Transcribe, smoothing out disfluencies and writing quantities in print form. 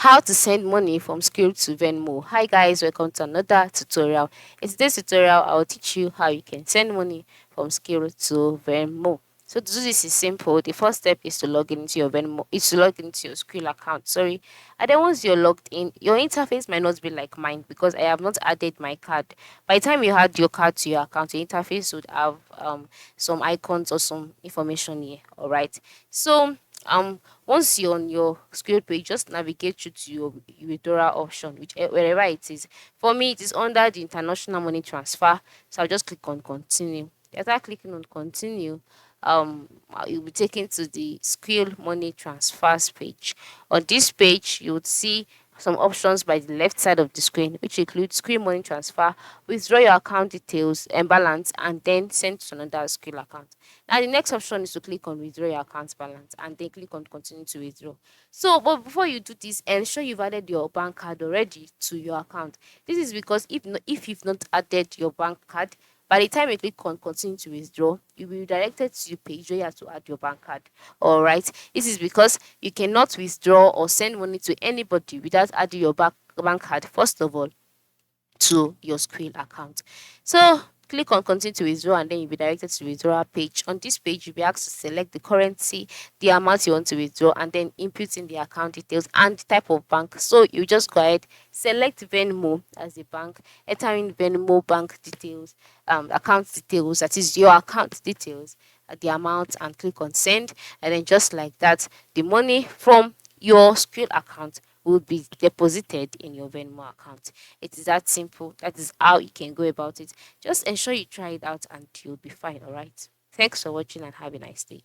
How to send money from Skrill to Venmo. Hi guys, welcome to another tutorial. In today's tutorial, I will teach you how you can send money from Skrill to Venmo. So to do this is simple. The first step is to log into your Venmo. Is to log into your Skrill account. Sorry, and then once you're logged in, your interface might not be like mine because I have not added my card. By the time you add your card to your account, your interface would have some icons or some information here. All right. So once you're on your Skrill page, just navigate through to your withdrawal option, wherever it is. For me, it is under the international money transfer, so I'll just click on continue. After clicking on continue, you'll be taken to the Skrill money transfers page. On this page, you would see some options by the left side of the screen, which include Skrill money transfer, withdraw your account details and balance, and then send to another Skrill account. Now the next option is to click on withdraw your account balance and then click on continue to withdraw. So, but before you do this, ensure you've added your bank card already to your account. This is because if you've not added your bank card, by the time you click on continue to withdraw, you'll be redirected to the page where you have to add your bank card. All right. This is because you cannot withdraw or send money to anybody without adding your bank card, first of all, to your Skrill account. So click on continue to withdraw and then you'll be directed to the withdrawal page. On this page, you'll be asked to select the currency, the amount you want to withdraw, and then input in the account details and the type of bank. So you just go ahead, select Venmo as the bank, enter in Venmo bank details, account details, that is your account details, the amount, and click on send. And then just like that, the money from your Skrill account will be deposited in your Venmo account. It is that simple. That is how you can go about it. Just ensure you try it out and you'll be fine, all right? Thanks for watching and have a nice day.